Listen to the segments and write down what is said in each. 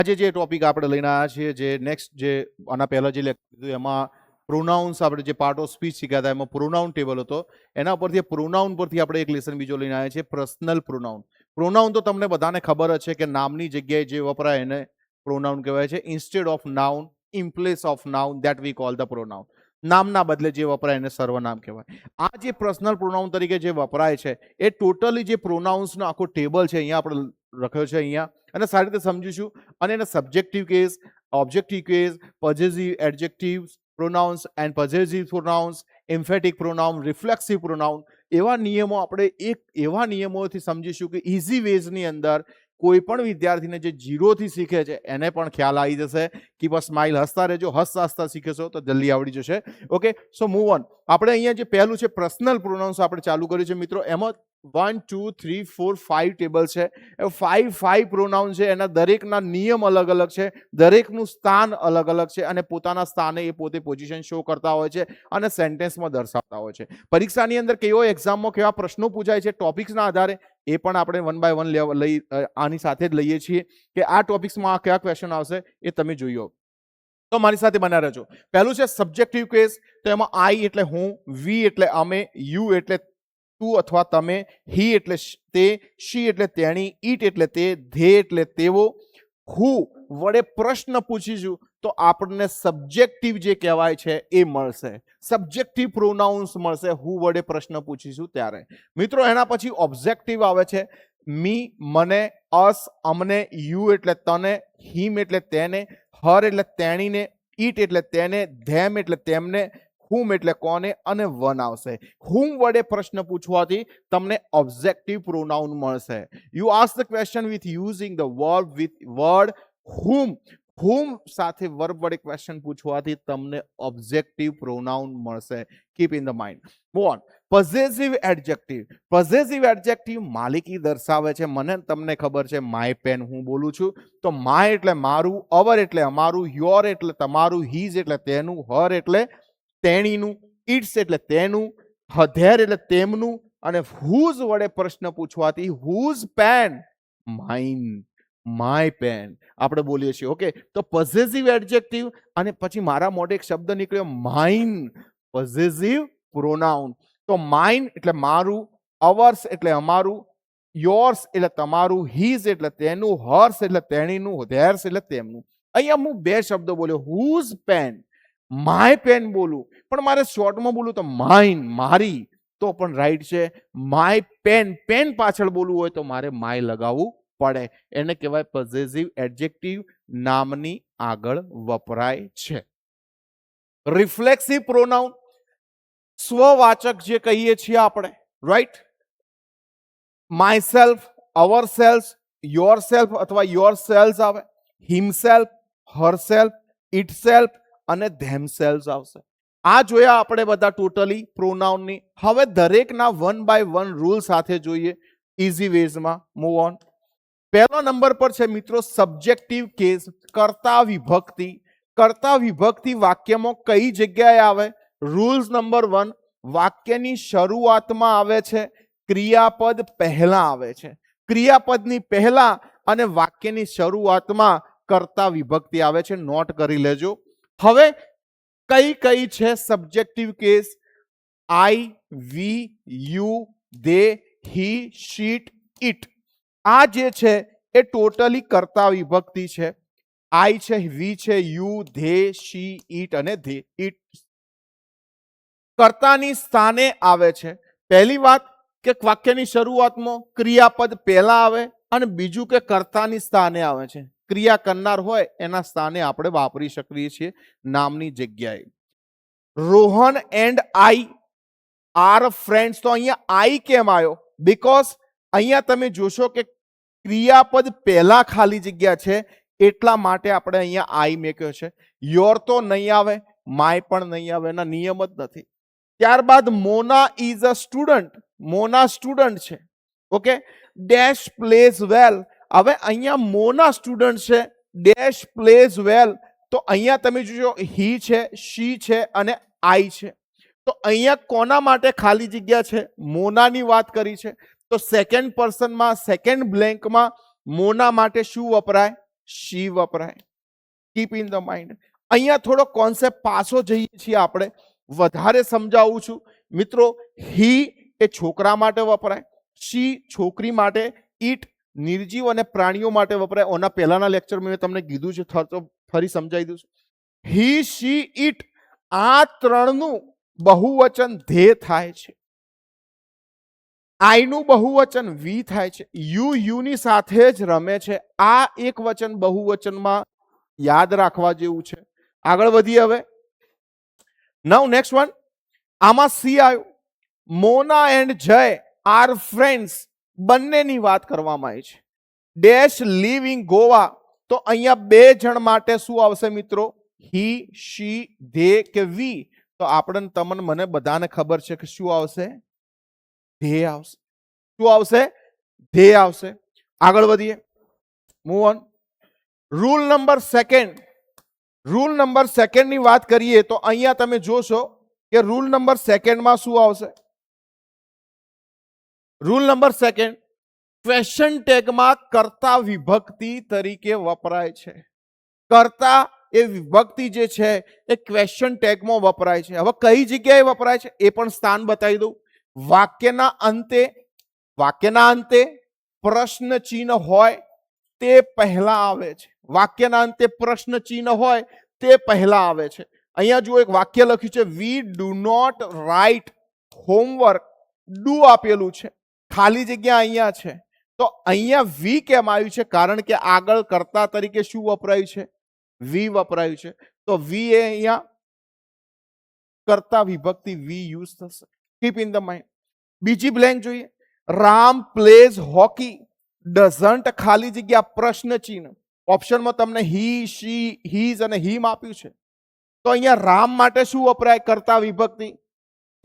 આજે જે ટોપિક આપણે લઈને આવ્યા છીએ, જે નેક્સ્ટ જે આના પહેલા જે લેક્ચર હતું એમાં પ્રોનાઉન્સ આપણે જે પાર્ટ ઓફ સ્પીચ શીખ્યા હતા એમાં પ્રોનાઉન ટેબલ હતો. એના પરથી પ્રોનાઉન પરથી આપણે એક લેસન બીજો લઈને આવ્યા છીએ, પર્સનલ પ્રોનાઉન. પ્રોનાઉન તો તમને બધાને ખબર જ છે કે નામની જગ્યાએ જે વપરાય એને પ્રોનાઉન કહેવાય છે. Instead of noun, in place of noun, that we call the pronoun. નામના બદલે જે વપરાય એને સર્વનામ કહેવાય. આ જે પર્સનલ પ્રોનાઉન તરીકે જે વપરાય છે એ ટોટલી જે પ્રોનાઉન્સનો આખો ટેબલ છે અહીંયા આપણે લખ્યો છે અહીંયા, અને સારી રીતે સમજીશું. અને એને subjective case, objective case, possessive adjectives pronouns and possessive pronouns, emphatic pronoun, reflexive pronoun, એવા નિયમો આપણે એવા નિયમોથી સમજીશું કે ઇઝી વેઝની અંદર કોઈ પણ વિદ્યાર્થીને જે 0 થી શીખે છે એને પણ ખ્યાલ આવી જશે. કીપ અ સ્માઇલ, હસતા રહેજો, હસતા હસતા શીખશો તો જલ્દી આવડી જશે. Okay, so move on. આપણે અહીંયા જે પહેલું છે પર્સનલ પ્રોનાઉન્સ આપણે ચાલુ કર્યું છે મિત્રો. એમાં 1 2 3 4 5 ટેબલ છે. એ 5 પ્રોનાઉન છે. એના દરેકના નિયમ અલગ અલગ છે, દરેકનું સ્થાન અલગ અલગ છે, અને પોતાના સ્થાને એ પોતે પોઝિશન શો કરતા હોય છે અને સેન્ટેન્સમાં દર્શાવતા હોય છે. પરીક્ષાની અંદર કેવો એક્ઝામમાં કેવા પ્રશ્નો પૂછાય છે ટોપિક્સના આધારે એ પણ આપણે 1 બાય 1 લઈ આની સાથે જ લઈએ છીએ કે આ ટોપિક્સમાં કયા ક્વેશ્ચન આવશે એ તમે જોયો. તો મારી સાથે બન્યા રહેજો. પહેલું છે સબ્જેક્ટિવ કેસ. તો એમાં આઈ એટલે હું, વી એટલે અમે, યુ એટલે તું અથવા તમે, હી એટલે તે, શી એટલે તેણી, ઈટ એટલે તે, ધે એટલે તેઓ. હું વડે પ્રશ્ન પૂછીશું તો આપણને સબ્જેક્ટિવ જે કહેવાય છે એ મળશે, સબ્જેક્ટિવ પ્રોનાઉન્સ મળશે હું વડે પ્રશ્ન પૂછીશું ત્યારે. મિત્રો એના પછી ઓબ્જેક્ટિવ આવે છે. મી, મને, અસ, અમને, યુ એટલે તને, હિમ એટલે તેને, હર એટલે તેણીને, ઈટ એટલે તેને, ધેમ એટલે તેમને, હુમ એટલે કોને, અને વન આવશે. હુમ વડે પ્રશ્ન પૂછવાથી તમને ઓબ્જેક્ટિવ પ્રોનાઉન મળશે. You ask the question with using the verb with word whom. Whom સાથે વર્બ વડે ક્વેશ્ચન પૂછવાથી તમને ઓબ્જેક્ટિવ પ્રોનાઉન મળશે. Keep in the mind. Move on. Possessive adjective. Possessive adjective માલિકી દર્શાવે છે. મને તમને ખબર છે માય પેન હું બોલું છું તો માય એટલે મારું, અવર એટલે અમારું, યોર એટલે તમારું, હીઝ એટલે તેનું, હર એટલે તેણીનું, ઇટ્સ એટલે તેનું, ધેર એટલે તેમનું, અને હુઝ વડે પ્રશ્ન પૂછવાથી whose pen, mine, my pen આપણે બોલીએ છીએ. ઓકે, તો પોઝેસિવ એડજેક્ટિવ અને પછી મારા મોઢે એક શબ્દ નીકળ્યો માઇન, પોઝેસિવ પ્રોનાઉન. તો માઇન એટલે મારું, અવર્સ એટલે અમારું, યોર્સ એટલે તમારું, હીઝ એટલે તેનું, હર્સ એટલે તેણીનું, ધેર્સ એટલે તેમનું. અહીંયા હું 2 શબ્દો બોલ્યો, હુઝ પેન, માય પેન બોલું, પણ મારે શોર્ટમાં બોલું તો માઇન, મારી, તો પણ રાઈટ છે. માય પેન, પેન પાછળ બોલવું હોય તો મારે માય લગાવવું પડે. એને કહેવાય પોઝેસિવ એડજેક્ટિવ, નામની આગળ વપરાય છે. રિફ્લેક્સિવ પ્રોનાઉન, સ્વવાચક જે કહીએ છીએ આપણે, right. My self, our self, your self અથવા યોર સેલ્ફ આવે, હિમસેલ્ફ, હરસેલ્ફ, ઇટસેલ્ફ અને ધેમસેલ્ફ આવશે. આ જોયા આપણે બધા ટોટલી પ્રોનાઉનની. હવે દરેકના 1 બાય 1 રૂલ સાથે જોઈએ ઇઝી વેઝમાં. Move on. પહેલો નંબર પર છે મિત્રો સબ્જેક્ટિવ કેસ, કર્તા વિભક્તિ. કર્તા વિભક્તિ વાક્યમાં કઈ જગ્યાએ આવે? રૂલ્સ નંબર 1, વાક્યની શરૂઆતમાં આવે છે, ક્રિયાપદ પહેલા આવે છે. ક્રિયાપદની પહેલા અને વાક્યની શરૂઆતમાં કર્તા વિભક્તિ આવે છે. નોટ કરી લેજો. હવે કઈ કઈ છે subjective case? I, we, you, they, he, she, it. આ જે છે એ ટોટલી કર્તા વિભક્તિ છે. આઈ છે, વી છે, યુ, ધે, શી, ઇટ અને ધે, ઇટ કર્તાની સ્થાને આવે છે. પહેલી વાત કે વાક્યની શરૂઆતમાં ક્રિયાપદ પહેલા આવે, અને બીજું કે કર્તાની સ્થાને આવે છે. ક્રિયા કરનાર હોય એના સ્થાને આપણે વાપરી શકીએ છીએ નામની જગ્યાએ. Rohan and I are friends. તો અહીંયા આઈ કેમ આવ્યો? બીકોઝ અહીંયા તમે જોશો કે ક્રિયાપદ પહેલા ખાલી જગ્યા છે એટલા માટે આપણે અહીંયા આઈ મેક્યો છે. યોર તો નહીં આવે, માય પણ નહીં આવે, એના નિયમ જ નથી. ત્યારબાદ Mona is a student. Mona student છે. Okay, dash plays well. હવે અહીંયા મોના સ્ટુડન્ટ છે, ડેશ પ્લેઝ વેલ. તો અહીંયા તમે જોજો હી છે, શી છે અને આઈ છે. તો અહીંયા કોના માટે ખાલી જગ્યા છે? મોનાની વાત કરી છે. તો સેકન્ડ પર્સનમાં, સેકન્ડ બ્લેન્કમાં મોના માટે શું વપરાય? શી વપરાય. Keep in the mind. અહીંયા થોડો કોન્સેપ્ટ પાછો જઈએ છીએ આપણે, વધારે સમજાવું છું મિત્રો. હી એ છોકરા માટે વપરાય, શી છોકરી માટે, ઈટ નિર્જીવ અને પ્રાણીઓ માટે વપરાય. ઓના પહેલાના લેક્ચરમાં મેં તમને કીધું છે, તો ફરી સમજાવી દઉં છું. હી, શી, ઈટ આ ત્રણનું બહુવચન ધે થાય છે. આઈનું બહુવચન વી થાય છે. યુની સાથે જ રમે છે. આ એક વચન બહુવચનમાં યાદ રાખવા જેવું છે. આગળ વધીએ હવે. નાઉ નેક્સ્ટ વન. આમાં સી આવ્યું. મોના એન્ડ જય આર ફ્રેન્ડ્સ, બંનેની વાત કરવામાં આવી છે. ડેશ લીવ ઇન ગોવા, તો અહીંયા બે જણ માટે શું આવશે મિત્રો? હી, શી, ધે કે વી? તો આપણે તમને મને બધાને ખબર છે કે શું આવશે? ધે આવશે. શું આવશે? ધે આવશે. આગળ વધીએ. Move on. Rule number second. Rule number second ની વાત કરીએ તો અહીંયા તમે જોશો કે રૂલ નંબર સેકન્ડમાં શું આવશે? રૂલ નંબર સેકન્ડ, ક્વેશ્ચન ટેગમાં કર્તા વિભક્તિ તરીકે વપરાય છે. કર્તા એ વિભક્તિ જે છે એ ક્વેશ્ચન ટેગમાં વપરાય છે. હવે કઈ જગ્યાએ વપરાય છે એ પણ સ્થાન બતાવી દઉં. વાક્યના અંતે પ્રશ્ન ચિહ્ન હોય તે પહેલા આવે છે. વાક્યના અંતે પ્રશ્ન ચિહ્ન હોય તે પહેલા આવે છે. અહીંયા જો એક વાક્ય લખ્યું છે, we do not write homework. Do આપેલું છે, ખાલી જગ્યા અહીંયા છે. તો અહીંયા વી કેમ આવ્યું છે? કારણ કે આગળ કર્તા તરીકે શું વપરાયું છે? વી વપરાયું છે. તો વી એ અહીંયા કર્તા વિભક્તિ વી યુઝ થશે. Keep in the mind. બીજી બ્લેન્ક જોઈએ. Ram plays hockey. ડઝન્ટ ખાલી જગ્યા પ્રશ્ન ચિહ્ન. ઓપ્શનમાં તમને હી, શી, હીઝ અને હિમ આપ્યું છે. તો અહીંયા રામ માટે શું વપરાય? કર્તા વિભક્તિ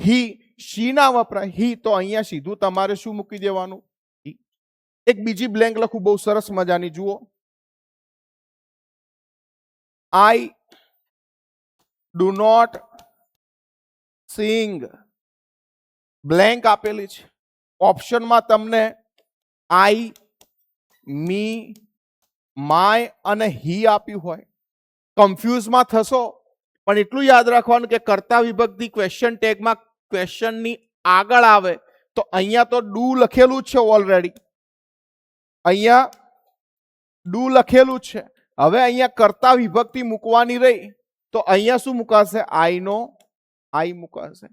હી. શી ના વપરાય, હી. તો અહીંયા સીધું તમારે શું મૂકી દેવાનું? હી. એક બીજી બ્લેન્ક લખું, બહુ સરસ મજાની, જુઓ. I do not sing. Blank આપેલી છે. ઓપ્શનમાં તમને આઈ, મી, માય અને હી આપ્યું હોય. કન્ફ્યુઝમાં થશો, પણ એટલું યાદ રાખવાનું કે કર્તા વિભક્તિ ક્વેશ્ચન ટેગમાં ક્વેશ્ચનની આગળ આવે. તો અહીંયા તો ડુ લખેલું જ છે ઓલરેડી. અહીંયા ડુ લખેલું જ છે. હવે અહીંયા કર્તા વિભક્તિ મૂકવાની રહી, તો અહીંયા શું મુકાશે? આઈનો આઈ મુકાશે.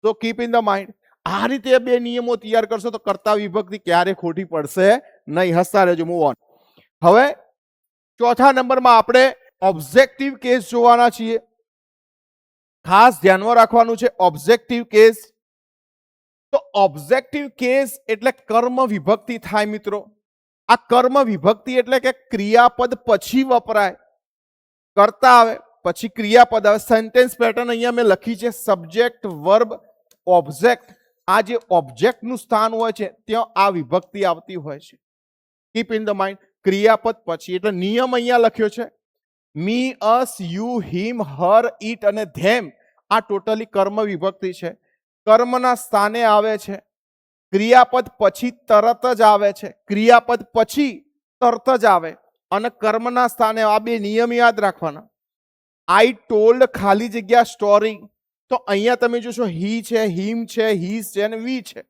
તો કીપ ઇન ધ માઇન્ડ. આ રીતે બે નિયમો તૈયાર કરશો તો કર્તા વિભક્તિ ક્યારે ખોટી પડશે નહીં. હસતા રહેજો. Move on. હવે ચોથા નંબરમાં આપણે ઓબ્જેક્ટિવ કેસ જોવાના છીએ. ખાસ ધ્યાનમાં રાખવાનું છે ઓબ્જેક્ટિવ કેસ. તો ઓબ્જેક્ટિવ કેસ એટલે કર્મ વિભક્તિ થાય મિત્રો. આ કર્મ વિભક્તિ એટલે કે ક્રિયાપદ પછી વપરાય. કરતા આવે પછી ક્રિયાપદ આવે. સેન્ટેન્સ પેટર્ન અહીંયા મેં લખી છે, સબ્જેક્ટ, વર્બ, ઓબ્જેક્ટ. આ જે ઓબ્જેક્ટનું સ્થાન હોય છે ત્યાં આ વિભક્તિ આવતી હોય છે. Keep in the mind. ક્રિયાપદ પછી એટલે નિયમ અહીંયા લખ્યો છે. મી, અસ, યુ, હિમ, હર, ઈટ અને ધેમ આ ટોટલી કર્મ વિભક્તિ છે. કર્મના સ્થાને આવે છે. ક્રિયાપદ પછી તરત જ આવે છે. ક્રિયાપદ પછી તરત જ આવે અને કર્મના સ્થાને. આ બે નિયમ યાદ રાખવાના. આઈ ટોલ્ડ ખાલી જગ્યા સ્ટોરી. તો અહીંયા તમે જોશો હી છે, હિમ છે, હીઝ છે અને વી છે.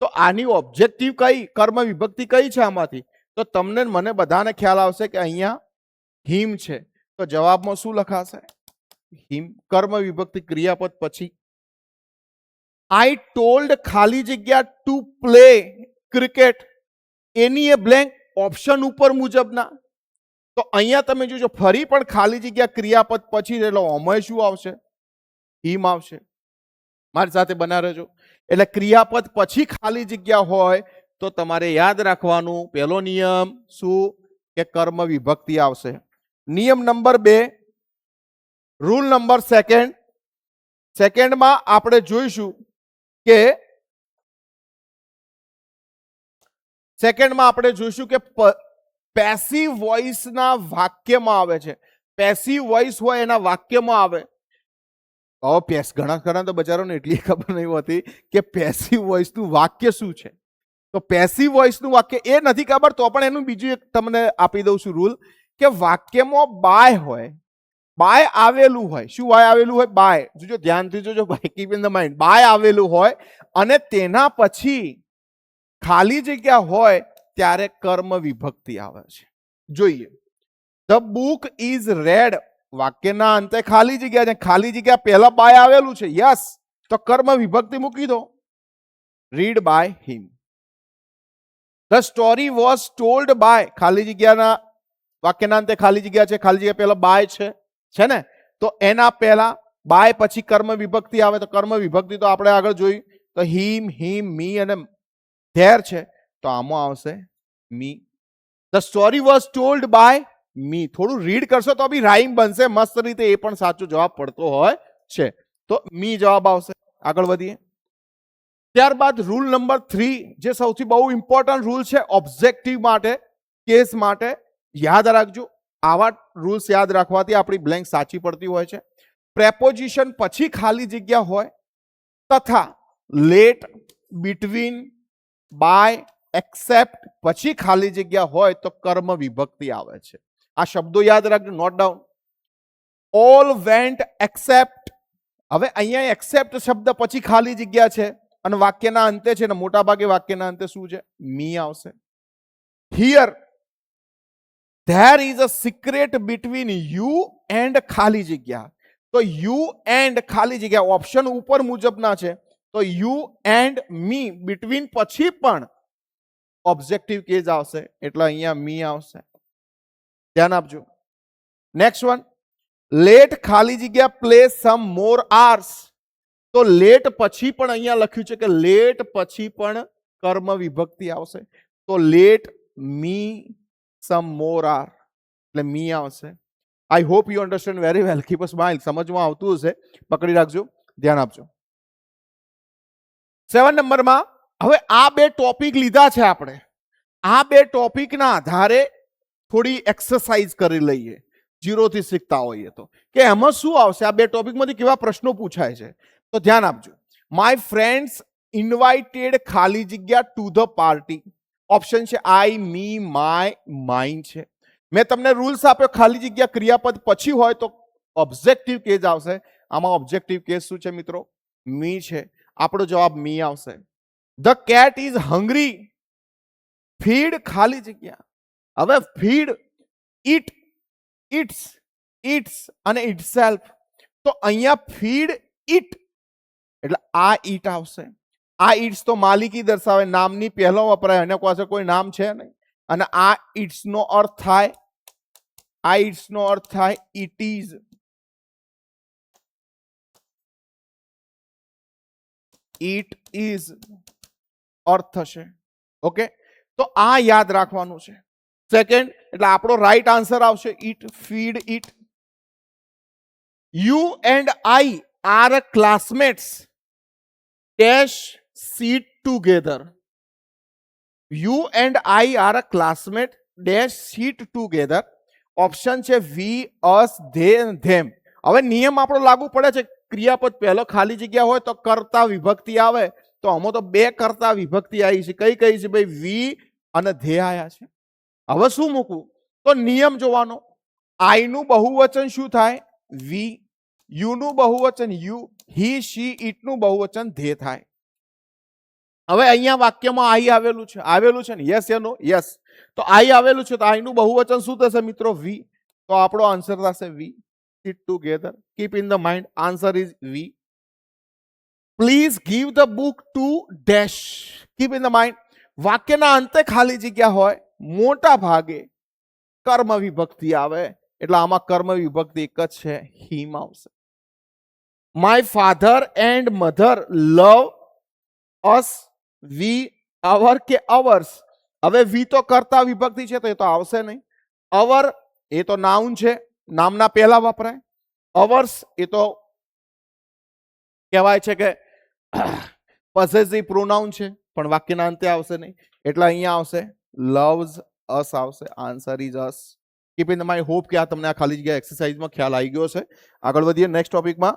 તો આની ઓબ્જેક્ટિવ કઈ કર્મ વિભક્તિ કઈ છે આમાંથી? તો તમને મને બધાને ખ્યાલ આવશે કે અહીંયા હિમ છે. તો જવાબમાં શું લખાશે? હિમ. કર્મ વિભક્તિ ક્રિયાપદ પછી. આઈ ટોલ્ડ ખાલી જગ્યા to play cricket. Any A blank option ઉપર મુજબના. તો અહીંયા તમે જોજો ફરી પણ ખાલી જગ્યા ક્રિયાપદ પછી, એટલે આમાં શું આવશે? હિમ આવશે. મારી સાથે બના રહેજો. એટલે ક્રિયાપદ પછી ખાલી જગ્યા હોય તો તમારે યાદ રાખવાનું પહેલો નિયમ શું? કે કર્મ વિભક્તિ આવશે. નિયમ નંબર 2, રૂલ નંબર સેકન્ડ. સેકન્ડમાં આપણે જોઈશું કે પેસિવ વોઇસના વાક્યમાં આવે છે. પેસિવ વોઇસ હોય એના વાક્યમાં આવે. ઘણા તો બચારોને એટલી ખબર નહીં હોતી કે પેસિવ વોઇસનું વાક્ય શું છે. તો પેસિવ વોઇસનું વાક્ય એ નથી ખબર, તો પણ એનું બીજું એક તમને આપી દઉં છું રૂલ કે વાક્યમાં બાય હોય, બાય આવેલું હોય, શું બાય આવેલું હોય? બાય. જોજો, ધ્યાનથી જોજો ભાઈ, keep in the mind. By આવેલું હોય અને તેના પછી ખાલી જગ્યા હોય ત્યારે કર્મ વિભક્તિ આવે છે. જોઈએ, ધ બુક ઇઝ રેડ, વાક્યના અંતે ખાલી જગ્યા છે, ખાલી જગ્યા પહેલા બાય આવેલું છે, યસ, તો કર્મ વિભક્તિ મૂકી દો, read by him. The story was told by, ખાલી જગ્યાના વાક્યના અંતે ખાલી જગ્યા છે, ખાલી જગ્યા પહેલા બાય છે ને, તો એના પહેલા બાય પછી કર્મ વિભક્તિ આવે, તો કર્મ વિભક્તિ તો આપણે આગળ જોઈ, તો હિમ, મી અને ધેર છે, તો આમાં આવશે me. The story was told by me. થોડું રીડ કરશો તો બી રાઈમ બનશે મસ્ત રીતે, એ પણ સાચો જવાબ પડતો હોય છે, તો મી જવાબ આવશે. આગળ વધીએ. ત્યારબાદ રૂલ નંબર 3, જે સૌથી બહુ ઇમ્પોર્ટન્ટ રૂલ છે ઓબ્જેક્ટિવ માટે, કેસ માટે, યાદ રાખજો. આવા રૂલ્સ યાદ રાખવાથી આપણી બ્લેન્ક સાચી પડતી હોય છે. પ્રેપોઝિશન પછી ખાલી જગ્યા હોય તથા લેટ, બિટવીન, બાય, એક્સેપ્ટ પછી ખાલી જગ્યા હોય તો કર્મ વિભક્તિ આવે છે. આ શબ્દો યાદ રાખજો, note down. All vent accept, હવે અહીંયા એક્સેપ્ટ શબ્દ પછી ખાલી જગ્યા છે અને વાક્યના અંતે છે ને, મોટા ભાગે વાક્યના અંતે શું છે? મી આવશે. Here there is a secret between you and ખાલી જગ્યા, તો યુ એન્ડ ખાલી જગ્યા ઓપ્શન ઉપર મુજબના છે, તો યુ એન્ડ મી, બિટવીન પછી પણ ઓબ્જેક્ટિવ કેસ આવશે, એટલે અહીંયા મી આવશે. ધ્યાન આપજો. નેક્સ્ટ વન, લેટ ખાલી જગ્યા પ્લે સમ મોર આર્સ, તો લેટ પછી પણ અહીંયા લખ્યું છે કે લેટ પછી પણ કર્મ વિભક્તિ આવશે, તો લેટ મી સમ મોર આર, એટલે મી આવશે. I hope you understand very well. Keep a smile. સમજમાં આવતું હશે, પકડી રાખજો, ધ્યાન આપજો. 7 નંબરમાં હવે આ બે ટોપિક લીધા છે આપણે, આ બે ટોપિકના આધારે થોડી એક્સરસાઇઝ કરી લઈએ, 0 થી શીખતા હોઈએ તો, કે એમાં શું આવશે, આ બે ટોપિકમાંથી કેવા પ્રશ્નો પૂછાય છે, તો ધ્યાન આપજો. માય ફ્રેન્ડ્સ ઇન્વાઇટેડ ખાલી જગ્યા ટુ ધ પાર્ટી, ઓપ્શન છે આઈ, મી, માય, માઇન છે. મેં તમને રૂલ્સ આપ્યો, ખાલી જગ્યા ક્રિયાપદ પછી હોય તો ઓબ્જેક્ટિવ કેસ આવશે. આમાં ઓબ્જેક્ટિવ કેસ શું છે મિત્રો? મી છે. આપણો જવાબ મી આવશે. The cat is hungry, feed ખાલી જગ્યા. હવે ફીડ, ઇટ, ઇટ્સ, ઇટ્સ અને ઇટસેલ્ફ, તો અહીંયા ફીડ ઇટ એટલે આ ઈટ આવશે. આ ઈટ્સ તો માલિકી દર્શાવે, નામની પહેલો વપરાય, એના પાસે કોઈ નામ છે નહીં, અને આ ઈટ્સ નો અર્થ થાય, આ ઈટ્સ નો અર્થ થાય ઇટ ઇઝ. ઇટ ઇઝ અર્થ થશે. ઓકે, તો આ યાદ રાખવાનું છે. સેકન્ડ, એટલે આપણો રાઈટ આન્સર આવશે it, feed it. You and I are classmates dash sit together. You and I are a classmate dash sit together. Option છે વી, અસ, ધે, ધેમ. હવે નિયમ આપણો લાગુ પડે છે, ક્રિયાપદ પહેલો ખાલી જગ્યા હોય તો કર્તા વિભક્તિ આવે, તો આમાં તો બે કર્તા વિભક્તિ આવી છે. કઈ કઈ છે ભાઈ? વી અને ધે આયા છે. હવે શું મૂકવું? તો નિયમ જોવાનો. આઈ નું બહુવચન શું થાય? વી. યુ નું બહુવચન યુ, હી, શી, ઇટ નું બહુવચન ધે થાય. હવે અહીંયા વાક્યમાં આઈ આવેલું છે ને, યસ યા નો? યસ. તો આઈ આવેલું છે, તો આઈ નું બહુવચન શું થશે મિત્રો? વી. તો આપણો આન્સર થશે we. Sit together. Keep in the mind, answer is we. Please give the book to dash. Keep in the mind, વાક્યના અંતે ખાલી જગ્યા હોય, મોટા ભાગે કર્મ વિભક્તિ આવે, એટલે આમાં કર્મ વિભક્તિ એક જ છે, હિમ આવશે. માય ફાધર એન્ડ મધર લવ અસ, વી, અવર કે અવર્સ. હવે વી તો કર્તા વિભક્તિ છે, તો એ તો આવશે નહીં. અવર એ તો નાઉન છે, નામના પહેલા વપરાય. અવર્સ એ તો કહેવાય છે કે પોસેસિવ પ્રોનાઉન છે, પણ વાક્યના અંતે આવશે નહીં, એટલે અહીંયા આવશે લવ્સ અસ આવશે. Answer is us. Keep in the mind. Hope કે આ તમને આ ખાલી જગ્યા એક્સરસાઇઝમાં ખ્યાલ આવી ગયો છે. આગળ વધીએ નેક્સ્ટ ટોપિકમાં.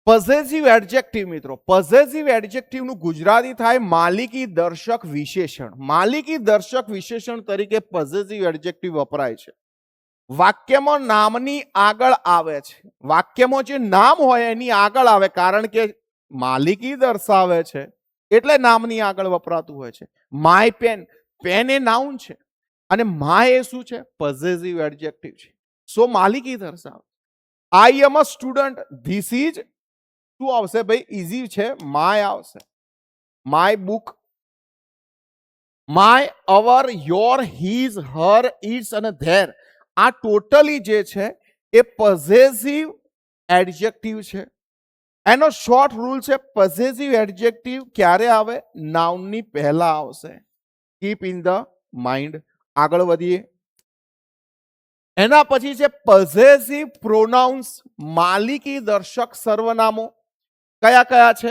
પોઝેસિવ એડજેક્ટિવ મિત્રો, પોઝેસિવ એડજેક્ટિવ નું ગુજરાતી થાય માલિકી દર્શક વિશેષણ. માલિકી દર્શક વિશેષણ તરીકે પોઝેસિવ એડજેક્ટિવ વપરાય છે. વાક્યમાં નામની આગળ આવે છે. વાક્યમાં જે નામ હોય એની આગળ આવે, કારણ કે માલિકી દર્શાવે છે એટલે નામની આગળ વપરાતું હોય છે. માય પેન, પેન એ નાઉન છે અને માય એ શું છે? પોઝેસિવ એડજેક્ટિવ છે. સો માલિકી દર્શાવે. I am a student, this is શું આવશે ભાઈ? ઇઝી છે, માય આવશે. My book, my, our, your, his, her, its અને ધેર, આ ટોટલી જે છે એ પોઝેસિવ એડજેક્ટિવ છે. એનો શોર્ટ રૂલ છે, પોઝેસિવ એડજેક્ટિવ ક્યારે આવે? નાઉનની પહેલા આવશે. Keep in the mind. આગળ વધીએ. એના પછી છે પોઝેસિવ પ્રોનાઉન્સ, માલિકી દર્શક સર્વનામો. કયા કયા છે?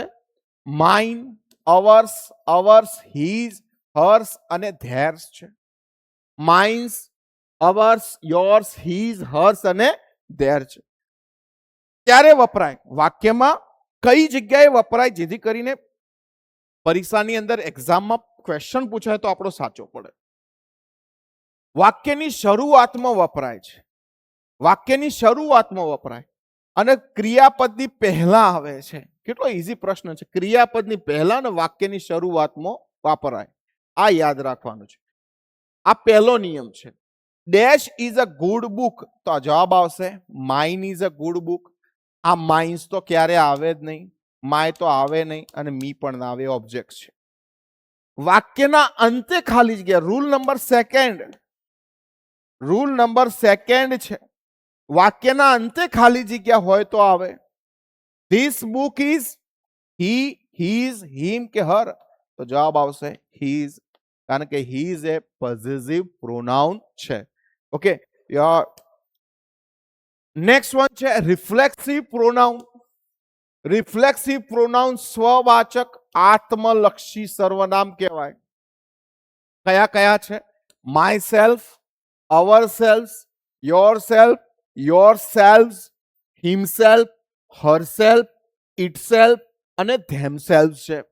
Mine, hours, hours, his, hers અને ધેર્સ છે. Mines, hours, yours, his, hers અને ધેર છે. ક્યારે વપરાય? વાક્યમાં કઈ જગ્યાએ વપરાય, જેથી કરીને પરીક્ષાની અંદર એક્ઝામમાં ક્વેશ્ચન પૂછાય તો આપણો સાચો પડે. વાક્યની શરૂઆતમાં વપરાય છે. વાક્યની શરૂઆતમાં વપરાય અને ક્રિયાપદની પહેલા આવે છે. કેટલો ઈઝી પ્રશ્ન છે. ક્રિયાપદની પહેલા અને વાક્યની શરૂઆતમાં વાપરાય. આ યાદ રાખવાનું છે. આ પહેલો નિયમ છે. Dash is a good book, તો જવાબ આવશે mine is a good book. આ માઇન્સ તો ક્યારે આવે જ નહીં, માય તો આવે નહીં અને મી પણ ના આવે, ઓબ્જેક્ટ છે. વાક્યના અંતે ખાલી જગ્યા, rule number second. Rule number second છે, વાક્યના અંતે ખાલી જગ્યા હોય તો આવે. This book is he, his, him કે હર, તો જવાબ આવશે હીઝ, કારણ કે હીઝ એ પોઝેસિવ પ્રોનાઉન છે. ઓકે, નેક્સ્ટ વન છે રિફ્લેક્સિવ પ્રોનાઉન. રિફ્લેક્સિવ પ્રોનાઉન સ્વવાચક આત્મલક્ષી સર્વનામ કહેવાય. કયા કયા છે? My self, our self, yourself, your self, himself, herself, itself અને ધેમસેલ્ફ છે.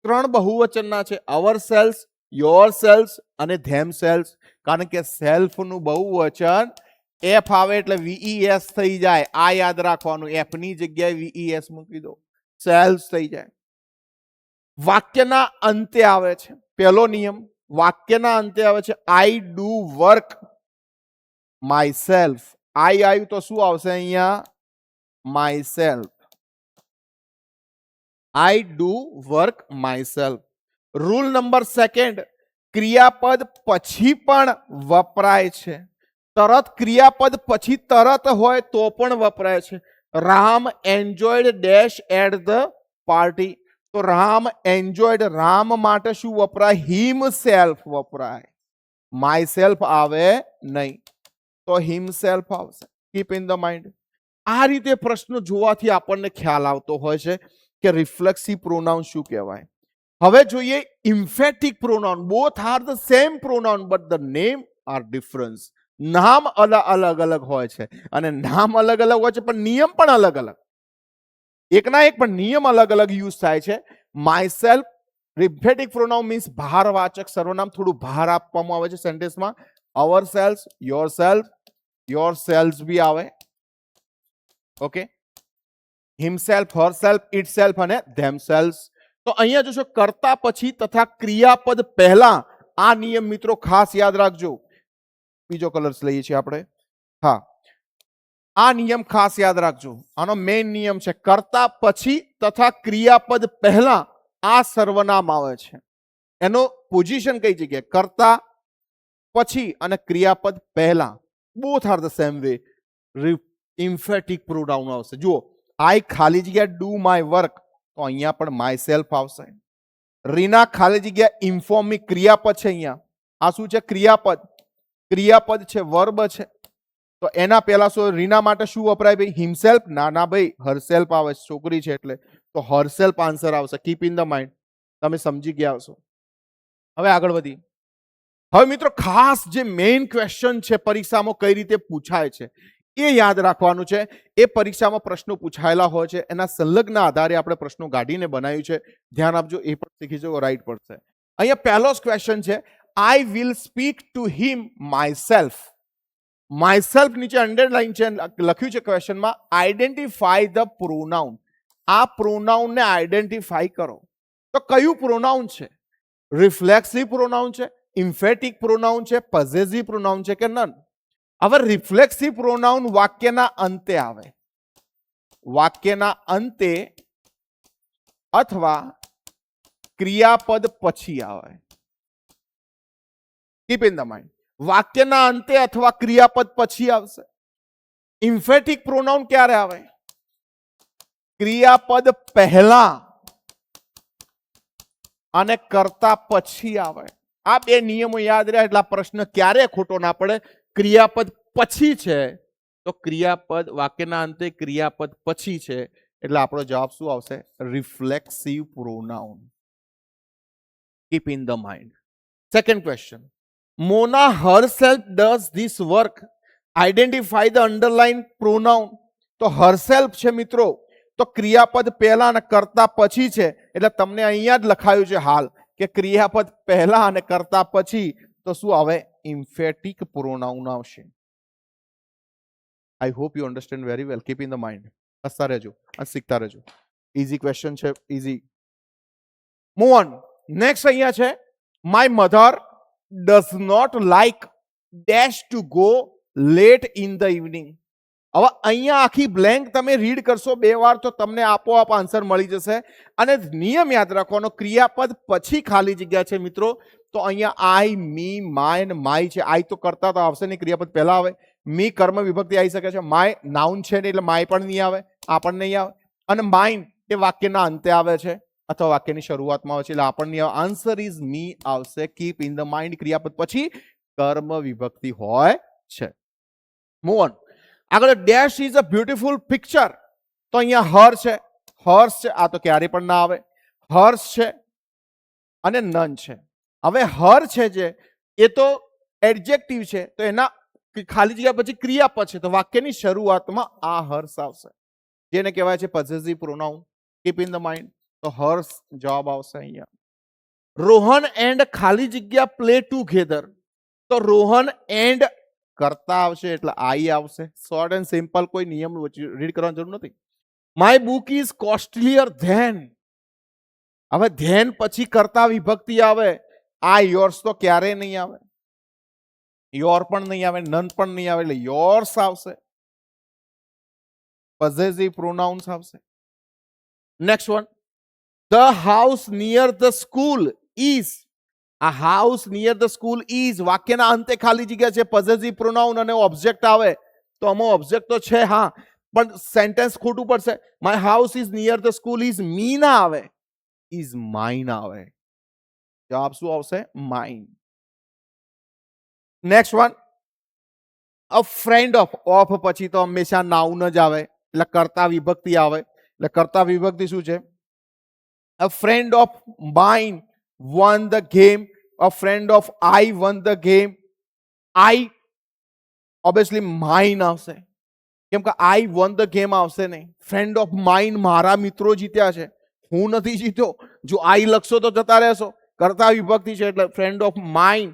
ત્રણ બહુવચનના છે, અવર સેલ્ફ, યોર સેલ્ફ અને ધેમસેલ્ફ. કારણ કે સેલ્ફ નું બહુવચન એફ આવે એટલે વીઈએસ થઈ જાય. આ યાદ રાખવાનું, એફ ની જગ્યાએ વીઈએસ મૂકી દો, સેલ્ફ થઈ જાય. વાક્યના અંતે આવે છે. પહેલો નિયમ, વાક્યના અંતે આવે છે I do work myself. I આવ્યું તો શું આવશે અહીંયા? Myself. I do work myself. Rule number second, ક્રિયાપદ પછી પણ વપરાય છે. તરત ક્રિયાપદ પછી તરત હોય તો પણ વપરાય છે. Ram enjoyed dash at the party, તો રામ એન્જોયડ, રામ માટે શું વપરાય? હિમ સેલ્ફ વપરાય. માય સેલ્ફ આવે નહીં, તો હિમ સેલ્ફ આવશે. Keep in the mind. આ રીતે પ્રશ્ન જોવાથી આપણને ખ્યાલ આવતો હોય છે કે રિફ્લેક્સિવ પ્રોનાઉન શું કહેવાય. હવે જોઈએ emphatic pronoun. Both are the same pronoun but the name are difference. નામ અલગ અલગ હોય છે અને નામ અલગ અલગ હોય છે પણ નિયમ પણ અલગ અલગ. એકના એક પણ નિયમ અલગ અલગ યુઝ થાય છે. Myself, reflective pronoun means ભારવાચક સર્વનામ, થોડું ભાર આપવામાં આવે છે સેન્ટેન્સમાં. Ourself, yourself, yourself બી આવે. ઓકે, હિમસેલ્ફ, હરસેલ્ફ, ઇટસેલ્ફ અને ધેમસેલ્ફ. તો અહીંયા જોશો કર્તા પછી તથા ક્રિયાપદ પહેલા. આ નિયમ મિત્રો ખાસ યાદ રાખજો. બીજો કલર્સ લઈએ છીએ આપણે. હા, આ નિયમ ખાસ યાદ રાખજો. આનો મેઇન નિયમ છે, કર્તા પછી તથા ક્રિયાપદ પહેલા આ સર્વનામ આવે છે. એનો પોઝિશન કઈ જગ્યાએ? કર્તા પછી અને ક્રિયાપદ પહેલા. Both are the same way. Emphatic pronoun આવશે. જુઓ, આઈ ખાલી જગ્યા ડુ માય વર્ક, તો અહીંયા પણ માય સેલ્ફ આવશે. રીના ખાલી જગ્યા ઇન્ફોર્મ મી, ક્રિયાપદ છે અહીંયા. આ શું છે? ક્રિયાપદ. ક્રિયાપદ છે, વર્બ છે, તો એના પહેલા શું? રીના માટે શું વપરાય ભાઈ? હિમસેલ્ફ? ના ના ભાઈ, હરસેલ્ફ આવે, છોકરી છે એટલે, તો હરસેલ્ફ આન્સર આવશે. Keep in the mind. તમે સમજી ગયા હશો. હવે આગળ વધી. હવે મિત્રો ખાસ જે મેઇન ક્વેશ્ચન છે પરીક્ષામાં કઈ રીતે પૂછાય છે એ યાદ રાખવાનું છે. એ પરીક્ષામાં પ્રશ્નો પૂછાયેલા હોય છે, એના સંલગ્ન આધારે આપણે પ્રશ્નો કાઢીને બનાવ્યું છે. ધ્યાન આપજો, એ પણ શીખી જજો, રાઈટ પડશે. અહીંયા પહેલો જ ક્વેશ્ચન છે, I will speak to him myself. Myself નીચે અંડરલાઈન છે, લખ્યું છે ક્વેશ્ચનમાં, આઈડેન્ટિફાય ધ પ્રોનાઉન. આ પ્રોનાઉનને આઈડેન્ટિફાઈ કરો. તો કયું પ્રોનાઉન છે? રિફ્લેક્સિવ પ્રોનાઉન છે, ઇમ્ફેટિક પ્રોનાઉન છે, પોઝેસિવ પ્રોનાઉન છે કે નન? હવે રિફ્લેક્સિવ પ્રોનાઉન વાક્યના અંતે આવે, વાક્યના અંતે અથવા ક્રિયાપદ પછી આવે. કીપ ઇન ધ માઇન્ડ, વાક્યના અંતે અથવા ક્રિયાપદ પછી આવશે. ઇમ્ફેટિક પ્રોનાઉન ક્યારે આવે? ક્રિયાપદ પહેલા અને કર્તા પછી આવે. આ બે નિયમો યાદ રહ્યા એટલે પ્રશ્ન ક્યારે ખોટો ના પડે. ક્રિયાપદ પછી છે તો ક્રિયાપદ વાક્યના અંતે ક્રિયાપદ પછી છે એટલે આપણો જવાબ શું આવશે? Reflexive pronoun. Keep in the mind. Second question, Mona herself does this work. Identify the underline pronoun. તો herself છે મિત્રો, તો ક્રિયાપદ પહેલા અને કર્તા પછી છે એટલે તમને અહીંયા જ લખાયું છે હાલ કે ક્રિયાપદ પહેલા અને કર્તા પછી, તો શું આવે? ઇમ્ફેટિક પ્રોનાઉન આવશે. I hope you understand very well. Keep in the mind. હસતા રહેજો અને શીખતા રહેજો. ઇઝી ક્વેશ્ચન છે, ઇઝી. Move on. નેક્સ્ટ અહીંયા છે, my mother does not like dash to go late in the evening. હવે અહીંયા આખી બ્લેન્ક તમે રીડ કરશો 2 વાર તો તમને આપોઆપ આન્સર મળી જશે. અને નિયમ યાદ રાખવાનો, ક્રિયાપદ પછી ખાલી જગ્યા છે મિત્રો, તો અહીંયા આઈ, મી, માય અને માય છે. આઈ તો કરતા તો આવશે નહીં, ક્રિયાપદ પહેલા આવે. મી કર્મ વિભક્તિ આવી શકે છે. માય નાઉન છે ને એટલે માય પણ નહીં આવે, આ પણ નહીં આવે. અને માઇન એ વાક્યના અંતે આવે છે અથવા વાક્યની શરૂઆતમાં આવે છે એટલે આ પણ નહીં આવે. આન્સર ઇઝ મી આવશે. કીપ ઇન ધ માઇન્ડ, ક્રિયાપદ પછી કર્મ વિભક્તિ હોય છે. Move on. આગળ, dash is a beautiful picture. તો અહીંયા હર છે, હર્ષ છે, આ તો ક્યારે પણ ના આવે. હર્ષ છે અને નન છે. હવે હર છે જે એ તો એડજેક્ટિવ છે, તો એના ખાલી જગ્યા પછી ક્રિયાપદ છે, તો વાક્યની શરૂઆતમાં આ હર્ષ આવશે, જેને કહેવાય છે possessive pronoun. Keep in the mind. તો હર્ષ જવાબ આવશે અહીંયા. રોહન એન્ડ ખાલી જગ્યા પ્લે ટુગેધર. તો રોહન એન્ડ કરતા આવશે એટલે આઈ આવશે. શોર્ટ એન્ડ સિમ્પલ, કોઈ નિયમ રીડ કરવાની જરૂર નથી. My book is costlier then. હવે ધેન પછી કરતા વિભક્તિ આવે. આ યોર્સ તો ક્યારે નહીં આવે, યોર પણ નહીં આવે, નન પણ નહીં આવે એટલે યોર્સ આવશે. પોઝેસિવ પ્રોનાઉન્સ આવશે. Next one, the house near the school is. આ house near the school is વાક્યના અંતે ખાલી જગ્યા છે, પોઝેસિવ પ્રોનાઉન અને ઓબ્જેક્ટ આવે તો આમાં ઓબ્જેક્ટ તો છે હા, પણ સેન્ટેન્સ ખોટું પડશે. My house is near the school is મી ના આવે, ઇઝ માઇન આવે. જવાબ શું આવશે? Mine. Next one, a friend of. Of પછી તો હંમેશા નાઉન જ આવે એટલે કર્તા વિભક્તિ આવે. એટલે કર્તા વિભક્તિ શું છે? A friend of mine won the game. A friend of I won the game. I obviously mine આવશે, કેમ કે I won the game આવશે નહીં. friend of mine મારા મિત્રો જીત્યા છે, હું નથી જીત્યો. જો I લખશો તો જતા રહેશો. કર્તા વિભક્તિ છે એટલે friend of mine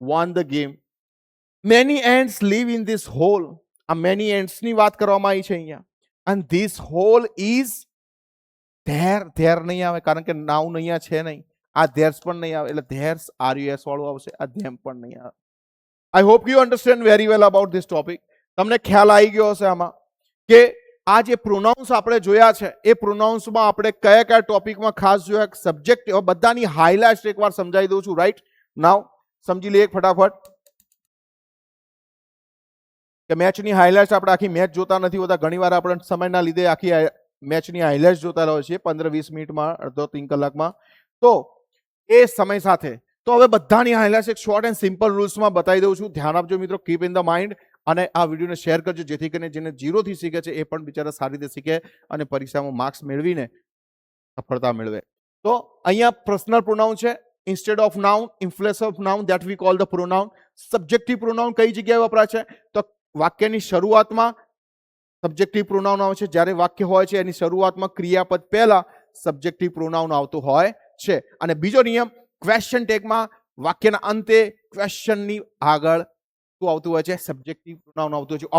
won the game. many ants live in this hole. આ many ants ની વાત કરવામાં આવી છે અહીંયા. and this hole is there. there નહીં આવે કારણ કે નાઉન અહીંયા છે નહીં. આ ધેર્સ પણ નહીં આવે એટલે ધેર્સ RUS વાળું આવશે. આ ધેમ પણ નહીં આવે. આઈ hope you understand very well about this topic. તમને ખ્યાલ આવી ગયો હશે આમાં કે આ જે પ્રોનાઉન્સ આપણે જોયા છે એ પ્રોનાઉન્સમાં આપણે કયા કયા ટોપિકમાં ખાસ જોયા. સબ્જેક્ટ બધાની હાઇલાઇટ્સ એકવાર સમજાવી દઉં છું. રાઈટ નાઉ સમજી લઈએ ફટાફટ કે મેચની હાઇલાઇટ્સ. આપણે આખી મેચ જોતા નથી હોતા, ઘણીવાર આપણે સમયના લીધે આખી મેચની હાઇલાઇટ્સ જોતા રહો છીએ 15-20 મિનિટમાં, અડધો 3 કલાકમાં. તો એ સમય સાથે તો હવે બધાની હાઇલાઇટ્સ એક શોર્ટ એન્ડ સિમ્પલ રૂલ્સમાં બતાવી દઉં છું. ધ્યાન આપજો મિત્રો. કીપ ઇન ધ માઇન્ડ અને આ વિડીયોને શેર કરજો જેથી કરીને જેને 0 થી શીખે છે એ પણ બિચારા સારી રીતે શીખે અને પરીક્ષામાં માર્ક્સ મેળવીને સફળતા મેળવે. તો અહીંયા પર્સનલ પ્રોનાઉન છે. Instead of noun, in place of noun, that we call the pronoun. Subjective pronoun કઈ જગ્યાએ વપરાય છે? તો વાક્યની શરૂઆતમાં સબ્જેક્ટિવ પ્રોનાઉન આવે છે, જ્યારે વાક્ય હોય છે એની શરૂઆતમાં ક્રિયાપદ પહેલા સબ્જેક્ટિવ પ્રોનાઉન આવતું હોય છે. અને બીજો નિયમ, ક્વેશ્ચન ટેગમાં વાક્યના અંતે ક્વેશ્ચનની આગળ શું આવતું હોય છે? સબ્જેક્ટિવ પ્રોનાઉન આવતું હોય છે.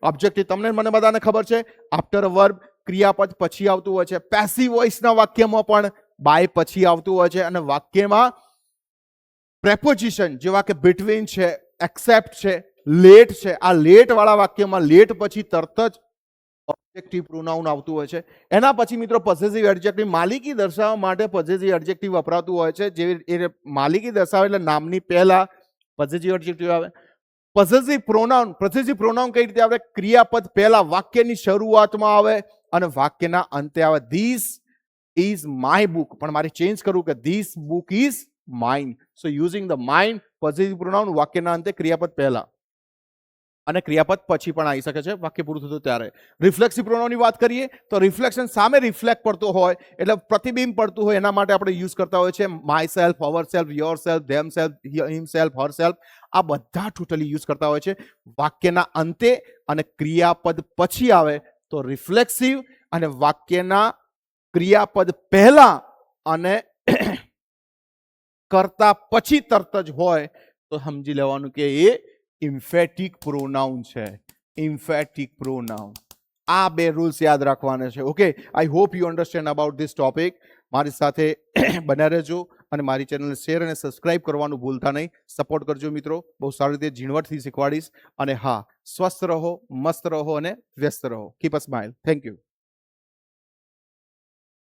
ઓબ્જેક્ટિવ તમને મને બધાને ખબર છે, આફ્ટર વર્બ ક્રિયાપદ પછી આવતું હોય છે. પેસિવ વોઇસના વાક્યમાં પણ બાય પછી આવતું હોય છે. અને વાક્યમાં પ્રેપોઝિશન જેવા કે બિટવીન છે, એક્સેપ્ટ છે, લેટ છે, આ લેટ વાળા વાક્યમાં લેટ પછી તરત જ ઓબ્જેક્ટિવ પ્રોનાઉન આવતું હોય છે. એના પછી મિત્રો પોસેસિવ એડજેક્ટિવ, માલિકી દર્શાવવા માટે પોસેસિવ એડજેક્ટિવ વપરાતું હોય છે. જે એ માલિકી દર્શાવે એટલે નામની પહેલા પોસેસિવ એડજેક્ટિવ આવે. પોસેસિવ પ્રોનાઉન કઈ રીતે આવે? ક્રિયાપદ પહેલા વાક્યની શરૂઆતમાં આવે અને વાક્યના અંતે આવે. ધીસ ઇઝ માય બુક, પણ મારે ચેન્જ કરવું કે this book is mine. So using the mine, possessive pronoun વાક્યના અંતે, ક્રિયાપદ પહેલા અને ક્રિયાપદ પછી પણ આવી શકે છે વાક્ય પૂરું થતું ત્યારે. રિફ્લેક્સિવ પ્રોનાઉનની વાત કરીએ તો રિફ્લેક્શન સામે રિફ્લેક્ટ પડતો હોય એટલે પ્રતિબિંબ પડતું હોય એના માટે આપણે યુઝ કરતા હોય છે my self, our self, your self, them self, him self, Har self. આ બધા ટોટલી યુઝ કરતા હોય છે. વાક્યના અંતે અને ક્રિયાપદ પછી આવે તો રિફ્લેક્સિવ, અને વાક્યના ક્રિયાપદ પહેલા અને કરતા પછી તરત જ હોય તો સમજી લેવાનું કે એ ઇમ્ફેટિક પ્રોનાઉન છે. ઇમ્ફેટિક પ્રોનાઉન. આ બે રૂલ્સ યાદ રાખવાના છે. Okay, I hope you understand about this topic. મારી સાથે બન્યા રહેજો અને મારી ચેનલને શેર અને સબસ્ક્રાઇબ કરવાનું ભૂલતા નહીં. સપોર્ટ કરજો મિત્રો, બહુ સારી રીતે ઝીણવટથી શીખવાડીશ. અને હા, સ્વસ્થ રહો, મસ્ત રહો અને વ્યસ્ત રહો. Keep a smile. Thank you.